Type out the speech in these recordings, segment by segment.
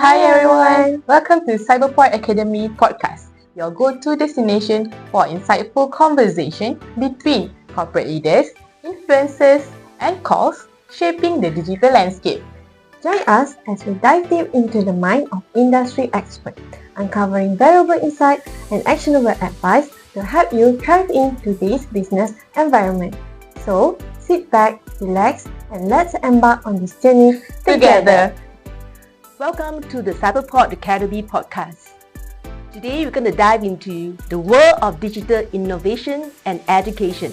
Hi everyone! Welcome to Cyberport Academy podcast, your go-to destination for insightful conversation between corporate leaders, influencers, and calls shaping the digital landscape. Join us as we dive deep into the mind of industry experts, uncovering valuable insights and actionable advice to help you thrive in today's business environment. So, sit back, relax, and let's embark on this journey together. Welcome to the Cyberport Academy podcast. Today we're going to dive into the world of digital innovation and education.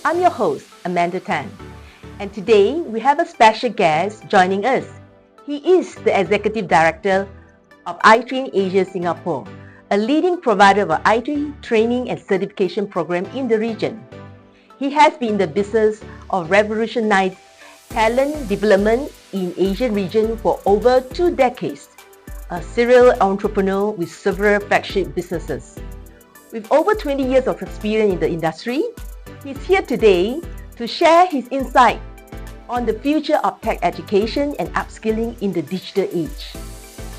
I'm your host, Amanda Tan. And today we have a special guest joining us. He is the Executive Director of iTrain Asia Singapore, a leading provider of IT training and certification program in the region. He has been in the business of revolutionizing talent development in Asian region for over 2 decades, a serial entrepreneur with several flagship businesses. With over 20 years of experience in the industry, he's here today to share his insight on the future of tech education and upskilling in the digital age.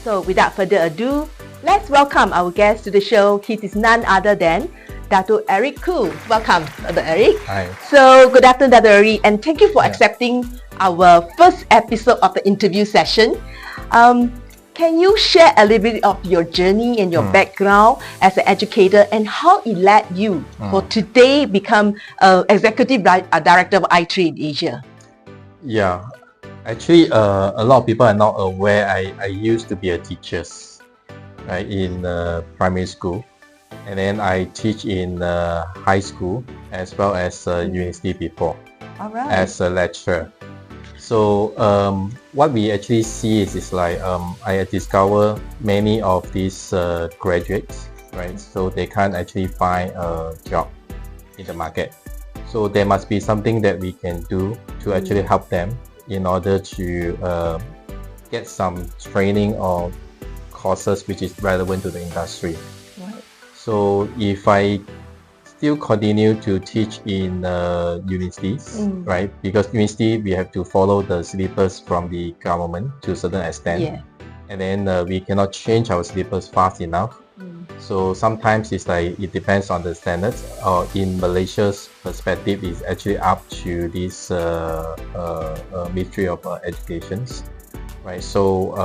So without further ado, let's welcome our guest to the show. He is none other than Dato Eric Ku. Welcome, Dato Eric. Hi. So good afternoon, Dato Eric, and thank you for accepting our first episode of the interview session. Can you share a little bit of your journey and your background as an educator and how it led you for today become Executive Director of iTrain Asia? Yeah, actually, a lot of people are not aware I used to be a teacher, right, in primary school, and then I teach in high school as well as university before. All right. As a lecturer. So what we actually see is like I discover many of these graduates, right? So they can't actually find a job in the market. So there must be something that we can do to actually help them in order to get some training or courses which is relevant to the industry. Right. So if I still continue to teach in universities, right? Because university we have to follow the syllabus from the government to a certain extent, and then we cannot change our syllabus fast enough. So sometimes it's like it depends on the standards. Or in Malaysia's perspective, it's actually up to this Ministry of Educations, right? So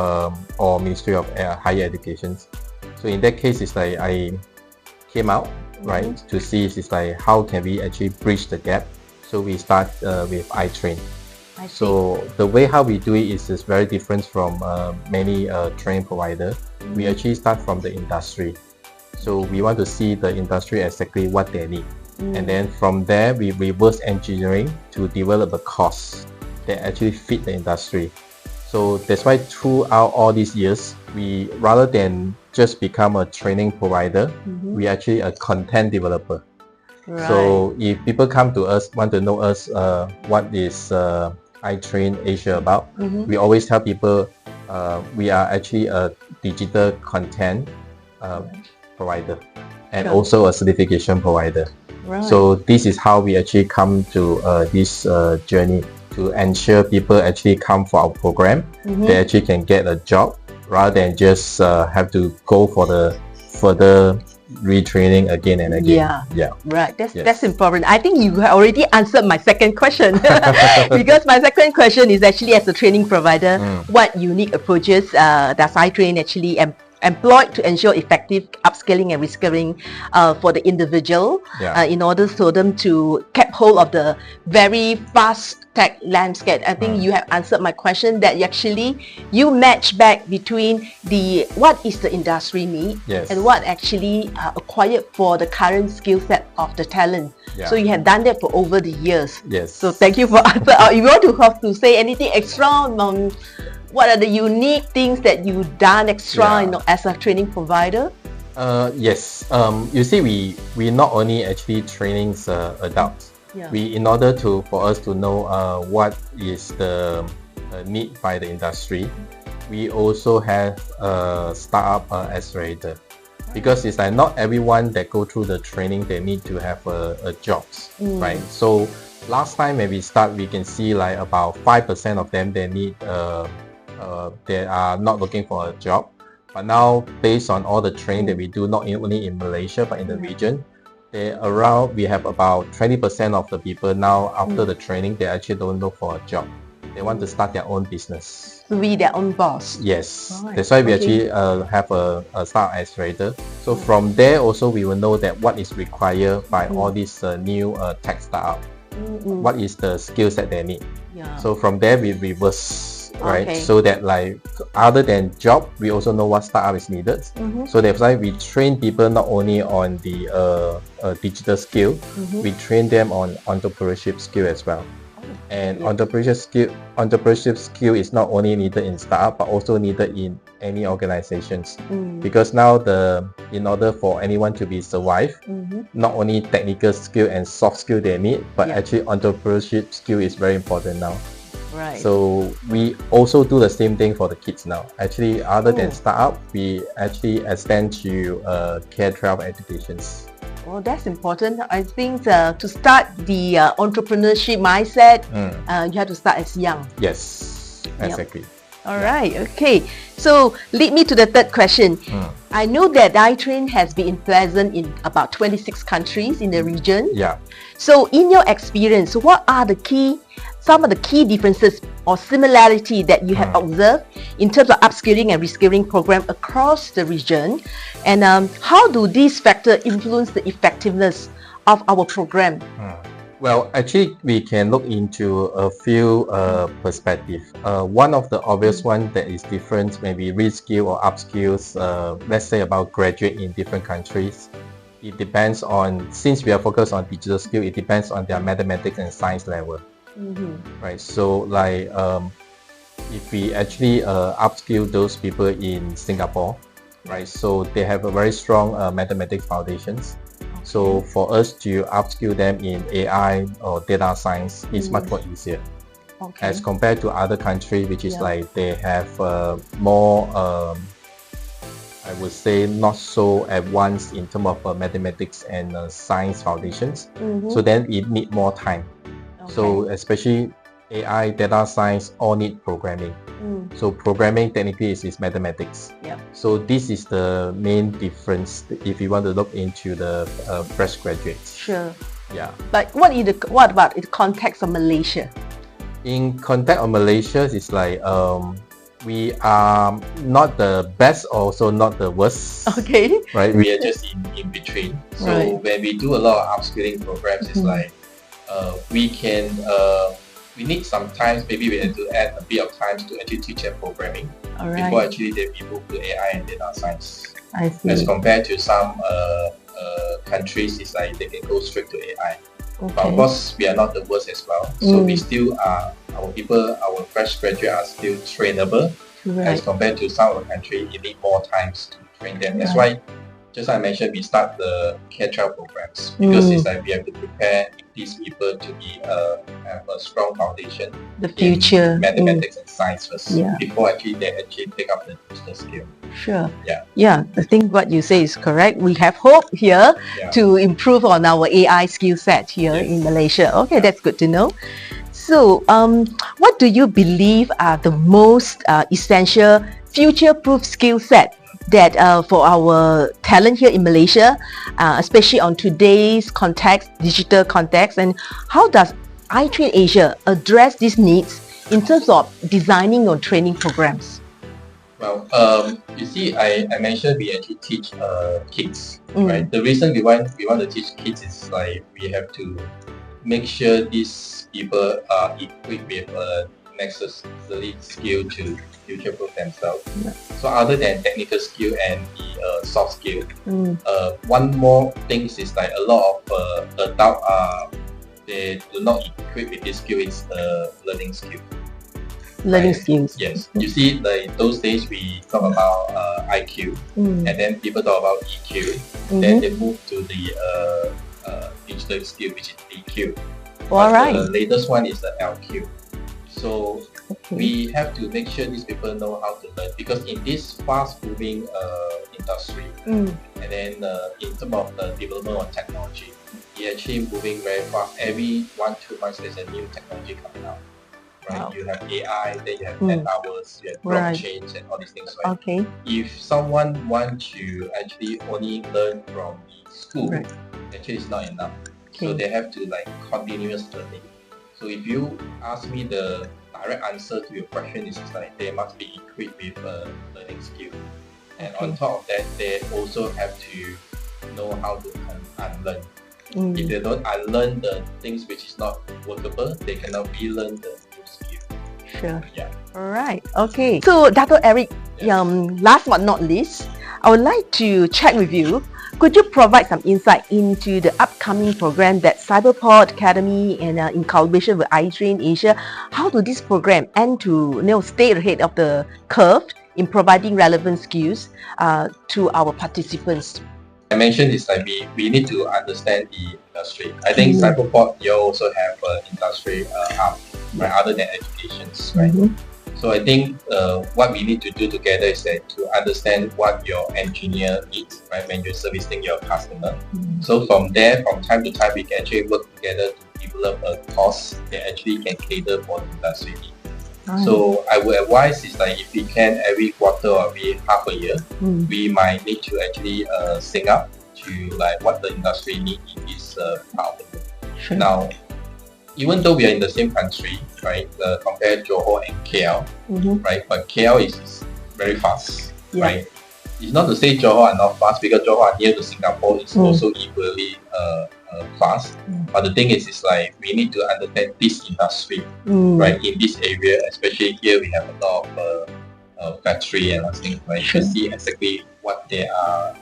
or Ministry of Higher Educations. So in that case, it's like I came out, right, to see is like how can we actually bridge the gap. So we start with iTrain. So the way how we do it is very different from many training provider. We actually start from the industry. So we want to see the industry exactly what they need, and then from there we reverse engineering to develop a course that actually fit the industry. So that's why throughout all these years, we rather than just become a training provider, we actually a content developer. Right. So if people come to us, want to know us, what is iTrain Asia about, we always tell people we are actually a digital content provider and also a certification provider. Right. So this is how we actually come to this journey to ensure people actually come for our program. They actually can get a job rather than just have to go for the further retraining again and again. Right. That's important. I think you have already answered my second question because my second question is actually as a training provider, what unique approaches does iTrain actually employed to ensure effective upskilling and reskilling for the individual in order for them to keep hold of the very fast tech landscape. I think you have answered my question that you match back between what is the industry need and what actually acquired for the current skill set of the talent. So you have done that for over the years. So thank you for answer. You want to have to say anything extra on what are the unique things that you've done extra as a training provider? Yes. You see, we not only actually training adults. We in order for us to know what is the need by the industry, we also have a startup accelerator. Because it's like not everyone that go through the training they need to have a jobs, right? So last time when we start, we can see like about 5% of them they are not looking for a job. But now, based on all the training that we do, not only in Malaysia but in the region, we have about 20% of the people now after the training, they actually don't look for a job. They want to start their own business. To be their own boss. Yes, Right. that's why we actually have a start accelerator. So from there also we will know that what is required by all these new tech startup. What is the skills that they need. Yeah. So from there we reverse, right? Okay. So that like other than job, we also know what startup is needed. So that's why we train people not only on the digital skill, we train them on entrepreneurship skill as well. And entrepreneurship skill is not only needed in startup but also needed in any organizations. Because now in order for anyone to be survive, not only technical skill and soft skill they need, but actually entrepreneurship skill is very important now. Right. So we also do the same thing for the kids now. Actually, other than startup, we actually extend to K-12 educations. Well, that's important. I think to start the entrepreneurship mindset, you have to start as young. Yes, exactly. All right, okay. So lead me to the third question. I know that iTrain has been present in about 26 countries in the region. Yeah. So in your experience, what are some of the key differences or similarity that you have observed in terms of upskilling and reskilling program across the region? And how do these factors influence the effectiveness of our program? Well, actually, we can look into a few perspectives. One of the obvious one that is different, maybe reskill or upskills, let's say about graduate in different countries. It depends on, since we are focused on digital skill, it depends on their mathematics and science level. Right, so like if we actually upskill those people in Singapore, right, so they have a very strong mathematics foundations. So for us to upskill them in AI or data science is much more easier as compared to other countries, which is like they have more I would say not so advanced in terms of mathematics and science foundations. So then it need more time. So especially AI, data science, all need programming. So programming technically is mathematics. So this is the main difference if you want to look into the fresh graduates. Sure. Yeah. But what about in the context of Malaysia? In context of Malaysia, it's like we are not the best, also not the worst. Okay. Right. We are just in between. So when we do a lot of upskilling programs, it's like we need some time, maybe we have to add a bit of time to actually teach them programming before actually they move to AI and data science. I see. As compared to some countries, it's like they can go straight to AI. But of course, we are not the worst as well. So we still are, our fresh graduates are still trainable. As compared to some of the countries, you need more time to train them. That's why, just like I mentioned, we start the K-12 programs because it's like we have to prepare these people to have a strong foundation. The future in mathematics and science first before actually they take up the business skill. Sure. Yeah. I think what you say is correct. We have hope here to improve on our AI skill set here in Malaysia. Okay, that's good to know. So, what do you believe are the most essential future-proof skill set that for our talent here in Malaysia, especially on today's context, digital context, and how does iTrain Asia address these needs in terms of designing or training programs? Well, you see, I mentioned we actually teach kids, right? The reason we want to teach kids is like we have to make sure these people are equipped with a necessary skill to future-proof themselves. So other than technical skill and the soft skill, one more thing is like a lot of adults they do not equip with this skill. It's the learning skill. Learning skills. Yes. You see, like those days we talk about IQ, and then people talk about EQ. Then they move to the digital skill, which is DQ. The latest one is the LQ. So we have to make sure these people know how to learn, because in this fast-moving industry, and then in terms of the development of technology, it's actually moving very fast. Every 1-2 months, there's a new technology coming out. Right? Wow. You have AI, then you have metaverse, you have Right. blockchains and all these things. Right? Okay. If someone wants to actually only learn from the school, Right. actually it's not enough. So Okay. they have to like continuous learning. So if you ask me, the direct answer to your question is like they must be equipped with a learning skill. And on top of that, they also have to know how to unlearn. If they don't unlearn the things which is not workable, they cannot relearn the new skill. Sure. Yeah. Alright. Okay. So, Dato Eric, last but not least, I would like to check with you. Could you provide some insight into the upcoming program that Cyberport Academy and in collaboration with iTrain Asia? How do this program aim to stay ahead of the curve in providing relevant skills to our participants? I mentioned is like we need to understand the industry. I think Cyberport, you also have an industry arm, right, other than educations, right? So I think what we need to do together is that to understand what your engineer needs, right, when you're servicing your customer. So from there, from time to time, we can actually work together to develop a course that actually can cater for the industry needs. So I would advise is like if we can every quarter or every half a year, we might need to actually sync up to like what the industry needs in this part of the world. Sure. Now, even though we are in the same country, right, compared Johor and KL, right, but KL is very fast, right? It's not to say Johor are not fast, because Johor are near to Singapore, it's also equally fast. But the thing is like we need to understand this industry, right, in this area, especially here we have a lot of factory and things, right, to see exactly what they are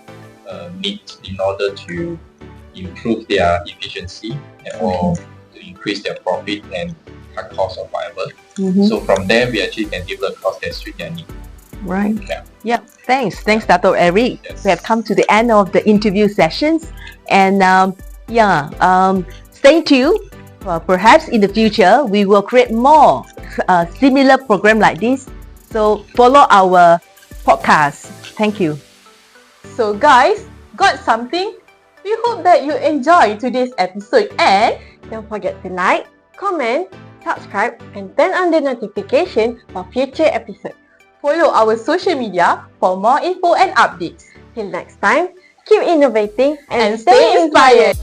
need in order to improve their efficiency or to increase their profit and cut costs or whatever. So from there, we actually can develop course that suit their needs. Right. Yeah. Thanks, Dato Eric. Yes. We have come to the end of the interview sessions, and stay tuned. Perhaps in the future we will create more similar program like this. So follow our podcast. Thank you. So guys, got something? We hope that you enjoyed today's episode, and Don't forget to like, comment, subscribe, and turn on the notification for future episodes. follow our social media for more info and updates. Till next time, keep innovating And stay inspired!